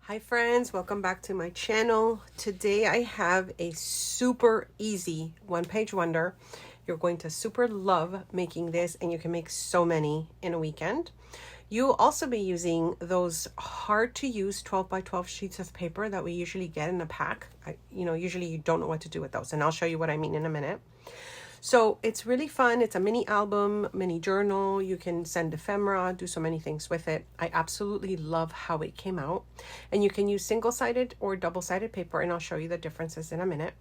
Hi friends, welcome back to my channel. Today I have a super easy one-page wonder. You're going to super love making this, and you can make so many in a weekend. You'll also be using those hard to use 12 by 12 sheets of paper that we usually get in a pack. Usually you don't know what to do with those, and I'll show you what I mean in a minute. So it's really fun. It's a mini album, mini journal. You can send ephemera, do so many things with it. I absolutely love how it came out. And you can use single-sided or double-sided paper, and I'll show you the differences in a minute.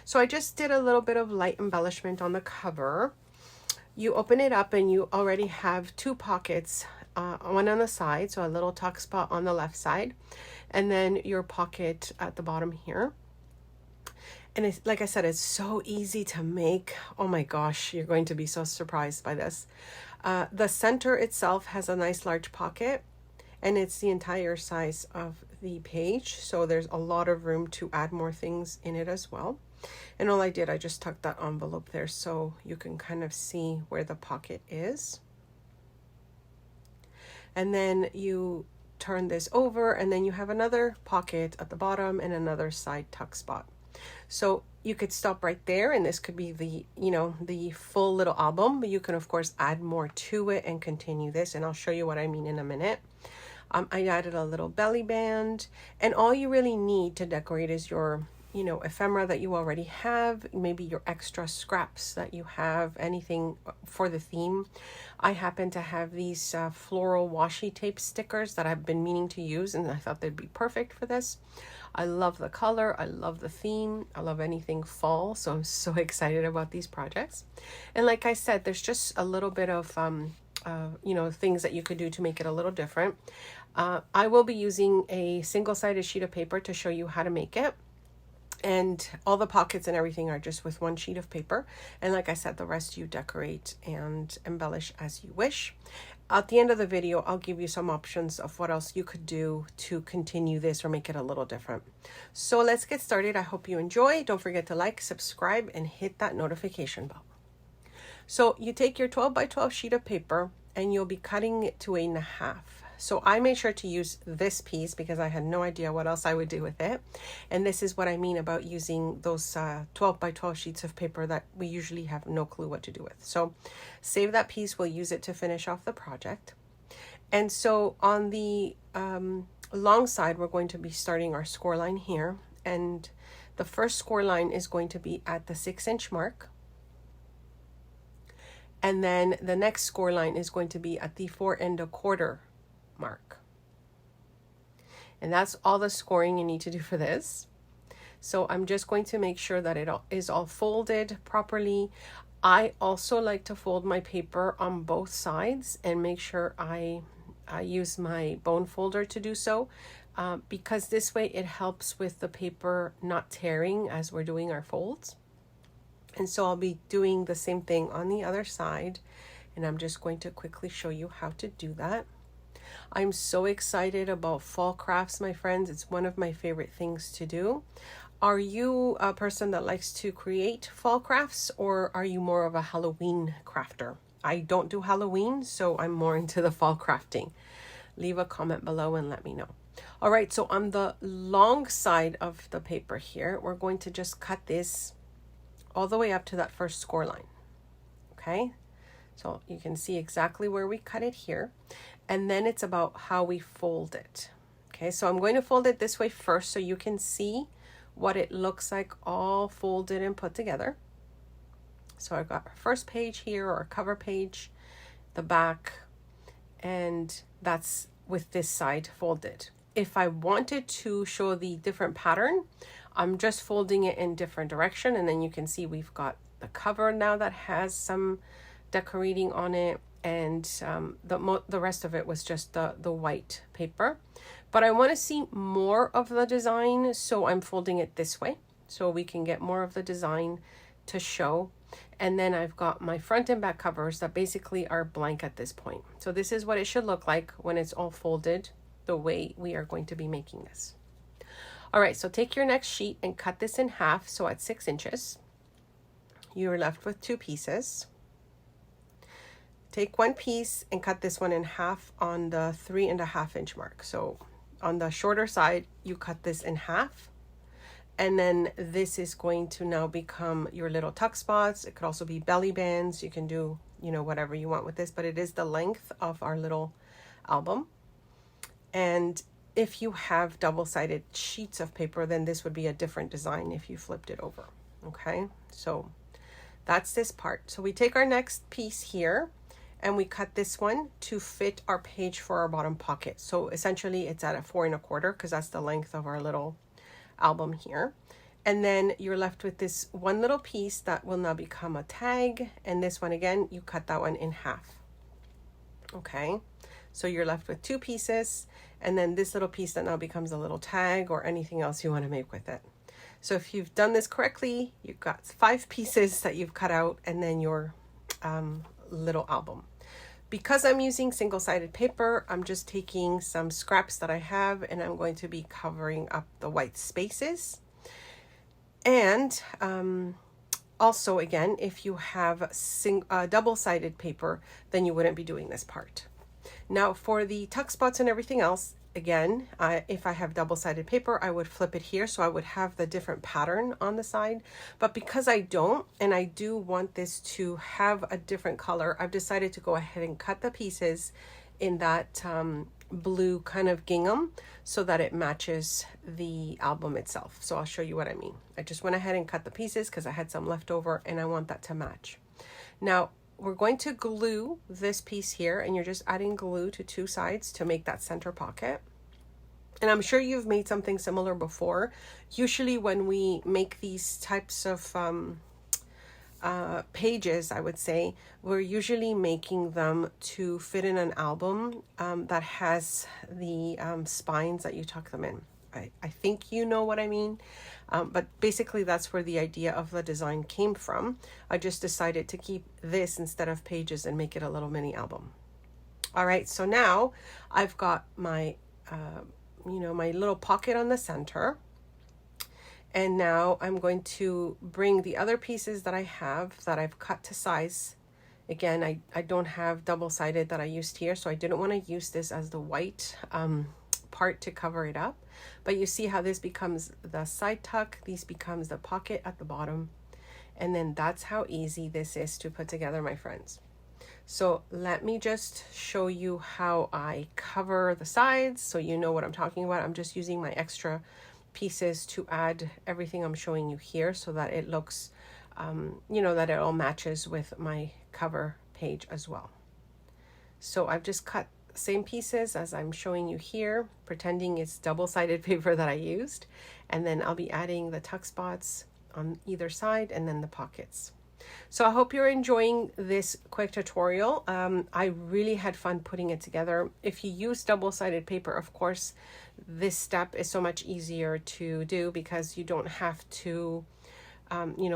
So I just did a little bit of light embellishment on the cover. You open it up and you already have two pockets, one on the side, so a little tuck spot on the left side, and then your pocket at the bottom here. And it's, like I said, it's so easy to make. Oh my gosh, you're going to be so surprised by this. The center itself has a nice large pocket, and it's the entire size of the page. So there's a lot of room to add more things in it as well. And all I did, I just tucked that envelope there so you can kind of see where the pocket is. And then you turn this over, and then you have another pocket at the bottom and another side tuck spot. So you could stop right there, and this could be the full little album, but you can of course add more to it and continue this, and I'll show you what I mean in a minute. I added a little belly band, and all you really need to decorate is your ephemera that you already have, maybe your extra scraps that you have, anything for the theme. I happen to have these floral washi tape stickers that I've been meaning to use, and I thought they'd be perfect for this. I love the color, I love the theme, I love anything fall, so I'm so excited about these projects. And like I said, there's just a little bit of things that you could do to make it a little different. I will be using a single-sided sheet of paper to show you how to make it. And all the pockets and everything are just with one sheet of paper. And like I said, the rest you decorate and embellish as you wish. At the end of the video, I'll give you some options of what else you could do to continue this or make it a little different. So let's get started. I hope you enjoy. Don't forget to like, subscribe, and hit that notification bell. So you take your 12 by 12 sheet of paper and you'll be cutting it to 8.5. So I made sure to use this piece because I had no idea what else I would do with it. And this is what I mean about using those 12 by 12 sheets of paper that we usually have no clue what to do with. So save that piece. We'll use it to finish off the project. And so on the long side, we're going to be starting our score line here. And the first score line is going to be at the 6-inch mark. And then the next score line is going to be at the 4 1/4 mark. And that's all the scoring you need to do for this. So I'm just going to make sure that it is all folded properly. I also like to fold my paper on both sides and make sure I use my bone folder to do so, because this way it helps with the paper not tearing as we're doing our folds. And so I'll be doing the same thing on the other side, and I'm just going to quickly show you how to do that. I'm so excited about fall crafts, my friends. It's one of my favorite things to do. Are you a person that likes to create fall crafts, or are you more of a Halloween crafter? I don't do Halloween, so I'm more into the fall crafting. Leave a comment below and let me know. All right, so on the long side of the paper here, we're going to just cut this all the way up to that first score line. Okay, so you can see exactly where we cut it here. And then it's about how we fold it. Okay, so I'm going to fold it this way first so you can see what it looks like all folded and put together. So I've got our first page here, or cover page, the back, and that's with this side folded. If I wanted to show the different pattern, I'm just folding it in different direction, and then you can see we've got the cover now that has some decorating on it, and the rest of it was just the white paper. But I want to see more of the design, so I'm folding it this way so we can get more of the design to show. And then I've got my front and back covers that basically are blank at this point. So this is what it should look like when it's all folded the way we are going to be making this. All right, so take your next sheet and cut this in half. So at 6 inches, you're left with 2 pieces. Take one piece and cut this one in half on the 3 1/2 inch mark. So on the shorter side, you cut this in half. And then this is going to now become your little tuck spots. It could also be belly bands. You can do, you know, whatever you want with this, but it is the length of our little album. And if you have double-sided sheets of paper, then this would be a different design if you flipped it over. Okay, so that's this part. So we take our next piece here and we cut this one to fit our page for our bottom pocket. So essentially it's at a 4 1/4 because that's the length of our little album here. And then you're left with this one little piece that will now become a tag. And this one, again, you cut that one in half. Okay, so you're left with 2 pieces, and then this little piece that now becomes a little tag or anything else you want to make with it. So if you've done this correctly, you've got 5 pieces that you've cut out and then your little album. Because I'm using single-sided paper, I'm just taking some scraps that I have and I'm going to be covering up the white spaces. And also, again, if you have double-sided paper, then you wouldn't be doing this part. Now for the tuck spots and everything else, again, if I have double-sided paper, I would flip it here so I would have the different pattern on the side. But because I don't, and I do want this to have a different color, I've decided to go ahead and cut the pieces in that blue kind of gingham so that it matches the album itself. So I'll show you what I mean. I just went ahead and cut the pieces because I had some left over and I want that to match. Now, we're going to glue this piece here, and you're just adding glue to 2 sides to make that center pocket. And I'm sure you've made something similar before. Usually when we make these types of pages, I would say, we're usually making them to fit in an album that has the spines that you tuck them in. I think you know what I mean, but basically that's where the idea of the design came from. I just decided to keep this instead of pages and make it a little mini album. All right, so now I've got my, my little pocket on the center. And now I'm going to bring the other pieces that I have that I've cut to size. Again, I don't have double-sided that I used here, so I didn't want to use this as the white part to cover it up. But you see how this becomes the side tuck, this becomes the pocket at the bottom, and then that's how easy this is to put together, my friends. So let me just show you how I cover the sides so you know what I'm talking about. I'm just using my extra pieces to add everything I'm showing you here so that it looks, that it all matches with my cover page as well. So I've just cut same pieces as I'm showing you here, pretending it's double-sided paper that I used, and then I'll be adding the tuck spots on either side and then the pockets. So I hope you're enjoying this quick tutorial. I really had fun putting it together. If you use double-sided paper, of course, this step is so much easier to do because you don't have to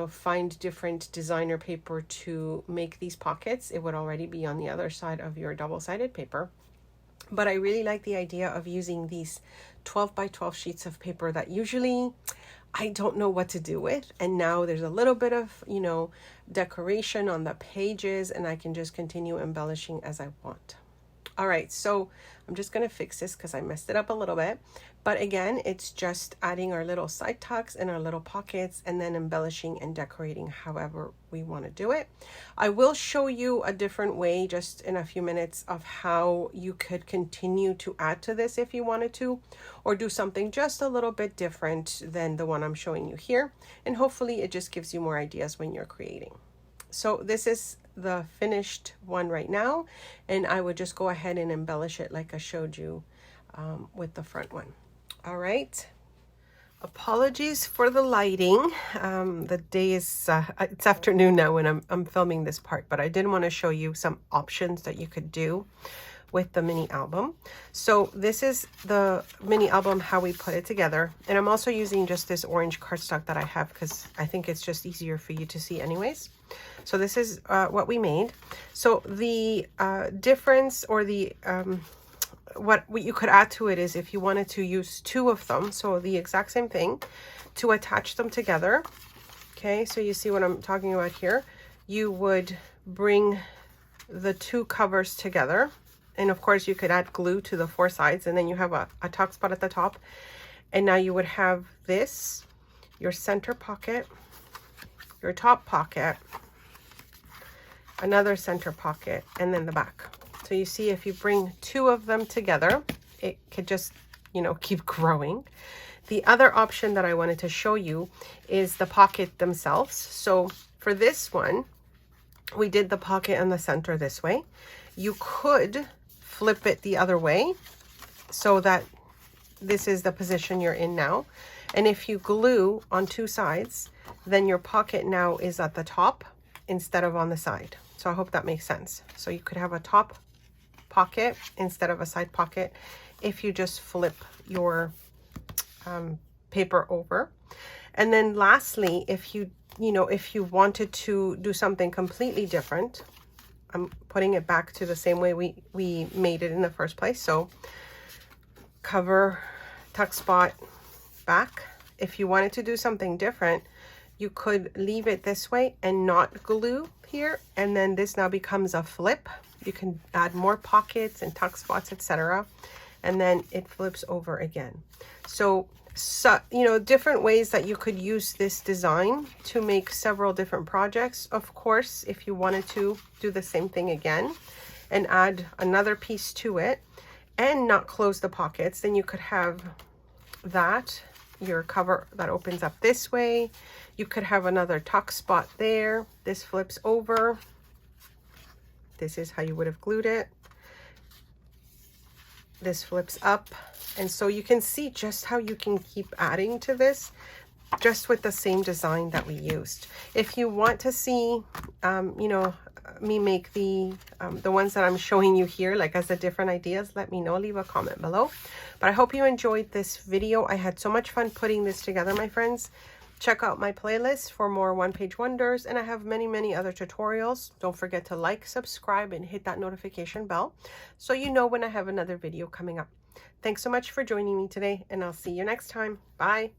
find different designer paper to make these pockets. It would already be on the other side of your double-sided paper. But I really like the idea of using these 12 by 12 sheets of paper that usually I don't know what to do with. And now there's a little bit of, decoration on the pages, and I can just continue embellishing as I want. All right, so I'm just going to fix this because I messed it up a little bit. But again, it's just adding our little side tucks and our little pockets and then embellishing and decorating however we want to do it. I will show you a different way just in a few minutes of how you could continue to add to this if you wanted to, or do something just a little bit different than the one I'm showing you here. And hopefully it just gives you more ideas when you're creating. So this is the finished one right now, and I would just go ahead and embellish it like I showed you with the front one. All right, apologies for the lighting. The day is it's afternoon now when I'm filming this part, but I did want to show you some options that you could do with the mini album. So this is the mini album, how we put it together, and I'm also using just this orange cardstock that I have because I think it's just easier for you to see anyways. So this is what we made. So the difference, or the what you could add to it, is if you wanted to use 2 of them, so the exact same thing, to attach them together. Okay, so you see what I'm talking about here. You would bring the 2 covers together, And of course you could add glue to the 4 sides, and then you have a tuck spot at the top. And now you would have this, your center pocket, your top pocket, another center pocket, and then the back. So you see, if you bring 2 of them together, it could just, you know, keep growing. The other option that I wanted to show you is the pocket themselves. So for this one, we did the pocket in the center this way. You could flip it the other way so that this is the position you're in now. And if you glue on 2 sides, then your pocket now is at the top instead of on the side. So I hope that makes sense. So you could have a top pocket instead of a side pocket if you just flip your paper over. And then lastly, if you wanted to do something completely different, I'm putting it back to the same way we made it in the first place. So cover, tuck spot, back. If you wanted to do something different, you could leave it this way and not glue here, and then this now becomes a flip. You can add more pockets and tuck spots, etc., and then it flips over again. So you know, different ways that you could use this design to make several different projects. Of course, if you wanted to do the same thing again and add another piece to it and not close the pockets, then you could have that, your cover that opens up this way. You could have another tuck spot there. This flips over. This is how you would have glued it. This flips up. And so you can see just how you can keep adding to this just with the same design that we used. If you want to see, you know, me make the ones that I'm showing you here, like as the different ideas, let me know, leave a comment below. But I hope you enjoyed this video. I had so much fun putting this together, my friends. Check out my playlist for more one-page wonders, and I have many other tutorials. Don't forget to like, subscribe, and hit that notification bell so you know when I have another video coming up. Thanks so much for joining me today, and I'll see you next time. Bye.